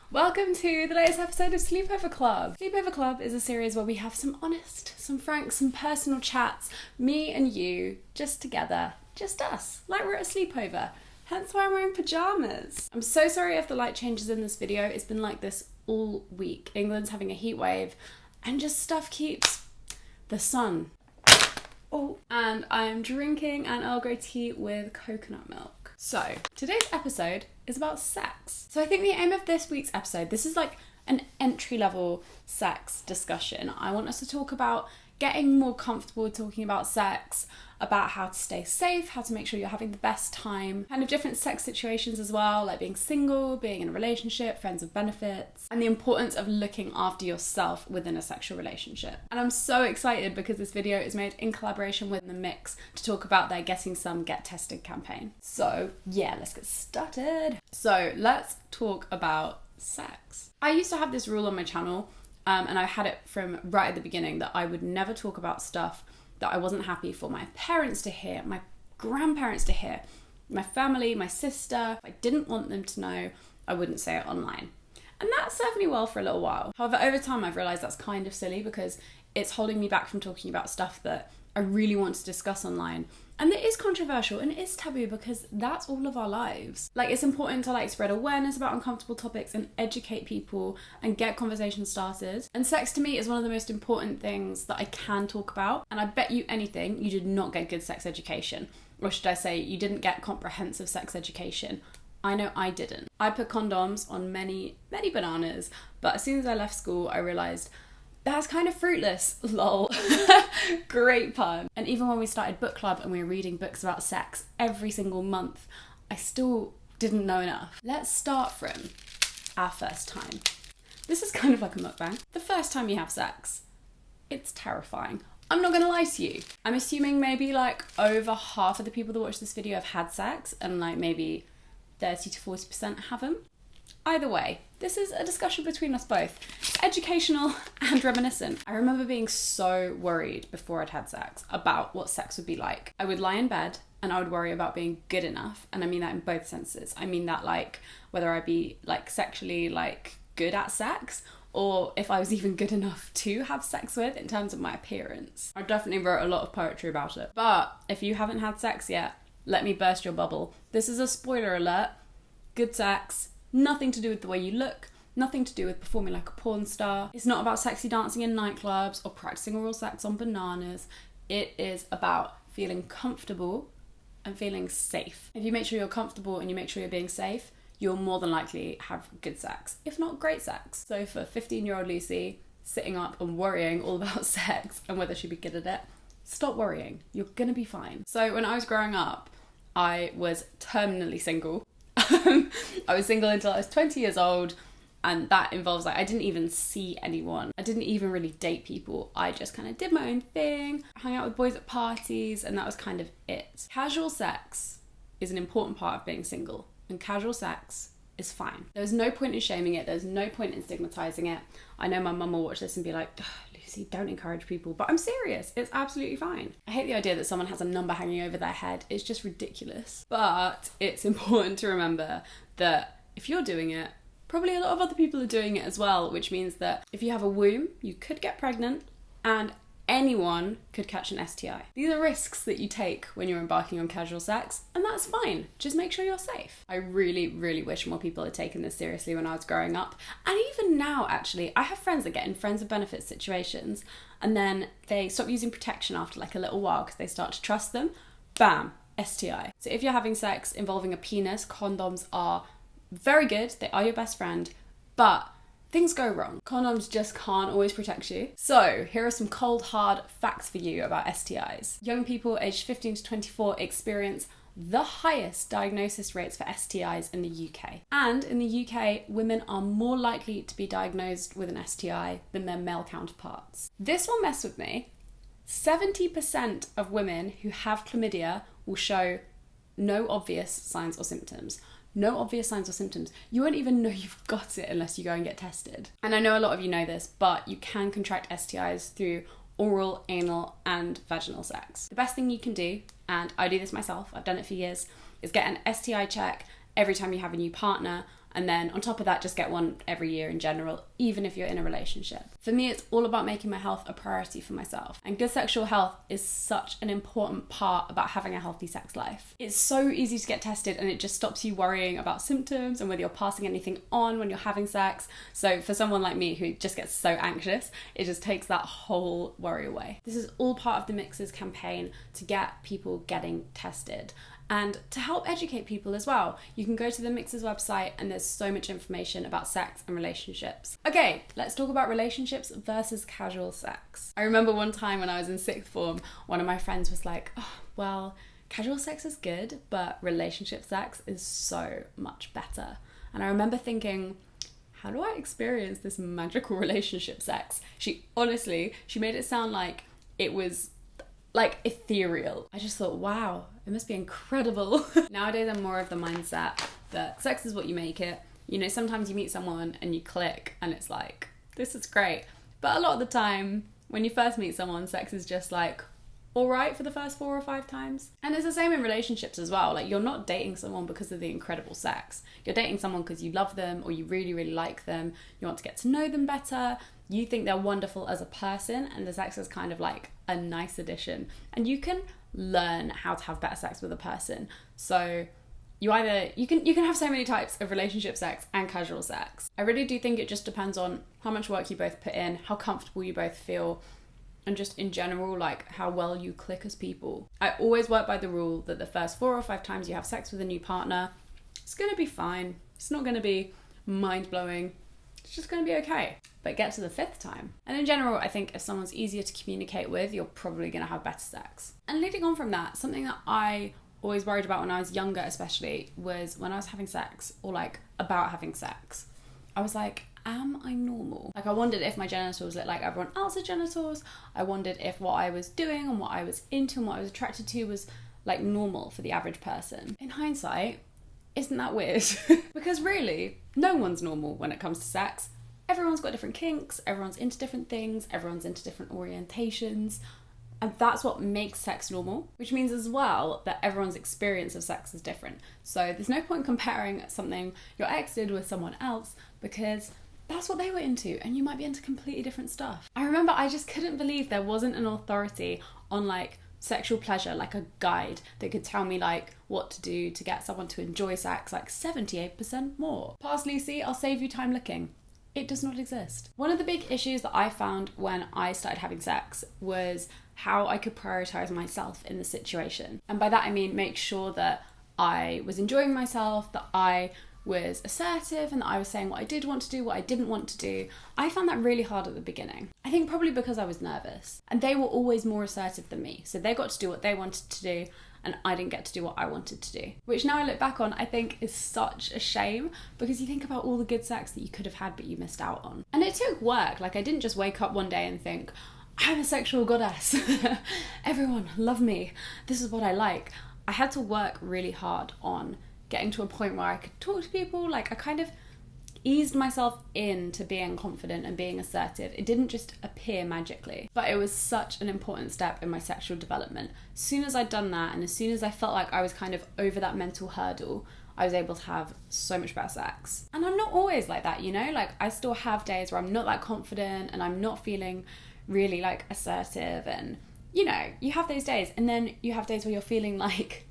Welcome to the latest episode of Sleepover Club. Sleepover Club is a series where we have some honest, some frank, some personal chats, me and you, just together, just us, like we're at a sleepover. Hence why I'm wearing pyjamas. I'm so sorry if the light changes in this video. It's been like this all week. England's having a heat wave and just stuff keeps the sun. Oh, and I'm drinking an Earl Grey tea with coconut milk. So, today's episode is about sex. So I think the aim of this week's episode, this is like an entry-level sex discussion. I want us to talk about getting more comfortable talking about sex, about how to stay safe, how to make sure you're having the best time, kind of different sex situations as well, like being single, being in a relationship, friends with benefits, and the importance of looking after yourself within a sexual relationship. And I'm so excited because this video is made in collaboration with The Mix to talk about their Getting Some Get Tested campaign. So yeah, let's get started. So let's talk about sex. I used to have this rule on my channel, and I had it from right at the beginning, that I would never talk about stuff that I wasn't happy for my parents to hear, my grandparents to hear, my family, my sister. If I didn't want them to know, I wouldn't say it online. And that served me well for a little while. However, over time I've realised that's kind of silly because it's holding me back from talking about stuff that I really want to discuss online. And it is controversial and it is taboo because that's all of our lives. Like, it's important to spread awareness about uncomfortable topics and educate people and get conversations started. And sex to me is one of the most important things that I can talk about. And I bet you anything you did not get good sex education. Or should I say, you didn't get comprehensive sex education. I know I didn't. I put condoms on many bananas, but as soon as I left school, I realised that's kind of fruitless, lol. Great pun. And even when we started book club and we were reading books about sex every single month, I still didn't know enough. Let's start from our first time. This is kind of like a mukbang. The first time you have sex, it's terrifying. I'm not gonna lie to you. I'm assuming maybe over half of the people that watch this video have had sex and maybe 30 to 40% haven't. Either way, this is a discussion between us both. It's educational and reminiscent. I remember being so worried before I'd had sex about what sex would be like. I would lie in bed and I would worry about being good enough. And I mean that in both senses. I mean that whether I'd be sexually good at sex, or if I was even good enough to have sex with in terms of my appearance. I definitely wrote a lot of poetry about it. But if you haven't had sex yet, let me burst your bubble. This is a spoiler alert. Good sex. Nothing to do with the way you look, nothing to do with performing like a porn star. It's not about sexy dancing in nightclubs or practicing oral sex on bananas. It is about feeling comfortable and feeling safe. If you make sure you're comfortable and you make sure you're being safe, you'll more than likely have good sex, if not great sex. So for 15-year-old Lucy sitting up and worrying all about sex and whether she'd be good at it, stop worrying. You're gonna be fine. So when I was growing up, I was terminally single. I was single until I was 20 years old, and that involves I didn't even see anyone. I didn't even really date people. I just kind of did my own thing, hung out with boys at parties, and that was kind of it. Casual sex is an important part of being single, and casual sex is fine. There's no point in shaming it. There's no point in stigmatizing it. I know my mum will watch this and be like, Lucy, don't encourage people, but I'm serious. It's absolutely fine. I hate the idea that someone has a number hanging over their head. It's just ridiculous. But it's important to remember that if you're doing it, probably a lot of other people are doing it as well, which means that if you have a womb, you could get pregnant and anyone could catch an STI. These are risks that you take when you're embarking on casual sex, and that's fine. Just make sure you're safe. I really, really wish more people had taken this seriously when I was growing up. And even now, actually, I have friends that get in friends with benefits situations and then they stop using protection after a little while because they start to trust them. Bam, STI. So if you're having sex involving a penis, condoms are very good. They are your best friend, but things go wrong. Condoms just can't always protect you. So here are some cold, hard facts for you about STIs. Young people aged 15 to 24 experience the highest diagnosis rates for STIs in the UK. And in the UK, women are more likely to be diagnosed with an STI than their male counterparts. This will mess with me. 70% of women who have chlamydia will show no obvious signs or symptoms. No obvious signs or symptoms. You won't even know you've got it unless you go and get tested. And I know a lot of you know this, but you can contract STIs through oral, anal, and vaginal sex. The best thing you can do, and I do this myself, I've done it for years, is get an STI check every time you have a new partner, And then on top of that, just get one every year in general, even if you're in a relationship. For me, it's all about making my health a priority for myself. And good sexual health is such an important part about having a healthy sex life. It's so easy to get tested, and it just stops you worrying about symptoms and whether you're passing anything on when you're having sex. So for someone like me who just gets so anxious, it just takes that whole worry away. This is all part of the Mixes campaign to get people getting tested. And to help educate people as well, you can go to the Mixes website and there's so much information about sex and relationships. Okay, let's talk about relationships versus casual sex. I remember one time when I was in sixth form, one of my friends was like, oh, well, casual sex is good, but relationship sex is so much better. And I remember thinking, how do I experience this magical relationship sex? She made it sound like it was like ethereal. I just thought, wow, it must be incredible. Nowadays I'm more of the mindset that sex is what you make it. You know, sometimes you meet someone and you click and it's like, this is great. But a lot of the time when you first meet someone, sex is just like, all right for the first 4 or 5 times. And it's the same in relationships as well. Like, you're not dating someone because of the incredible sex. You're dating someone because you love them or you really, really like them. You want to get to know them better. You think they're wonderful as a person, and the sex is kind of like a nice addition. And you can learn how to have better sex with a person. So you can have so many types of relationship sex and casual sex. I really do think it just depends on how much work you both put in, how comfortable you both feel, and just in general, like how well you click as people. I always work by the rule that the first 4 or 5 times you have sex with a new partner, it's gonna be fine. It's not gonna be mind-blowing. It's just gonna be okay. But get to the 5th time. And in general, I think if someone's easier to communicate with, you're probably gonna have better sex. And leading on from that, something that I always worried about when I was younger especially was when I was having sex, or like about having sex, I was like, am I normal? Like, I wondered if my genitals looked like everyone else's genitals. I wondered if what I was doing and what I was into and what I was attracted to was like normal for the average person. In hindsight, isn't that weird? Because really, no one's normal when it comes to sex. Everyone's got different kinks, everyone's into different things, everyone's into different orientations. And that's what makes sex normal, which means as well that everyone's experience of sex is different. So there's no point comparing something your ex did with someone else, because that's what they were into and you might be into completely different stuff. I remember I just couldn't believe there wasn't an authority on like sexual pleasure, like a guide that could tell me like what to do to get someone to enjoy sex like 78% more. Past Lucy, I'll save you time looking. It does not exist. One of the big issues that I found when I started having sex was how I could prioritize myself in the situation. And by that I mean make sure that I was enjoying myself, that I was assertive, and that I was saying what I did want to do, what I didn't want to do. I found that really hard at the beginning. I think probably because I was nervous. And they were always more assertive than me. So they got to do what they wanted to do, and I didn't get to do what I wanted to do. Which now I look back on, I think is such a shame, because you think about all the good sex that you could have had but you missed out on. And it took work. Like, I didn't just wake up one day and think, I'm a sexual goddess. Everyone, love me. This is what I like. I had to work really hard on getting to a point where I could talk to people. Like, I kind of eased myself into being confident and being assertive. It didn't just appear magically, but it was such an important step in my sexual development. As soon as I'd done that, and as soon as I felt like I was kind of over that mental hurdle, I was able to have so much better sex. And I'm not always like that, you know? Like, I still have days where I'm not that confident and I'm not feeling really like assertive, and you know, you have those days, and then you have days where you're feeling like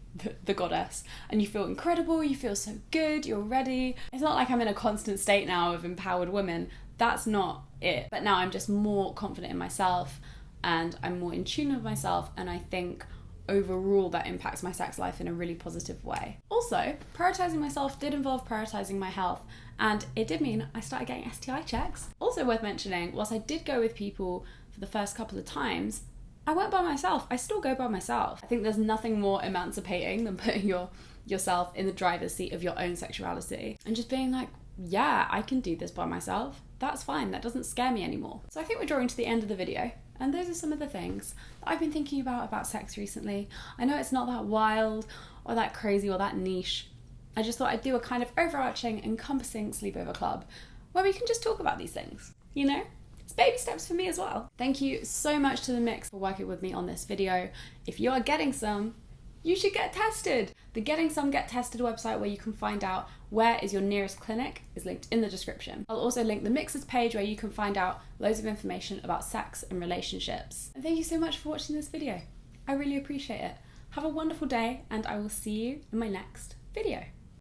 the goddess and you feel incredible, you feel so good, you're ready. It's not like I'm in a constant state now of empowered women. That's not it. But now I'm just more confident in myself and I'm more in tune with myself, and I think overall that impacts my sex life in a really positive way. Also, prioritizing myself did involve prioritizing my health, and it did mean I started getting STI checks. Also worth mentioning, whilst I did go with people for the first couple of times, I went by myself. I still go by myself. I think there's nothing more emancipating than putting yourself in the driver's seat of your own sexuality and just being like, yeah, I can do this by myself. That's fine. That doesn't scare me anymore. So I think we're drawing to the end of the video, and those are some of the things that I've been thinking about sex recently. I know it's not that wild or that crazy or that niche. I just thought I'd do a kind of overarching, encompassing sleepover club where we can just talk about these things, you know? It's baby steps for me as well. Thank you so much to The Mix for working with me on this video. If you are getting some, you should get tested. The Getting Some Get Tested website where you can find out where is your nearest clinic is linked in the description. I'll also link the Mixers page where you can find out loads of information about sex and relationships. And thank you so much for watching this video. I really appreciate it. Have a wonderful day and I will see you in my next video.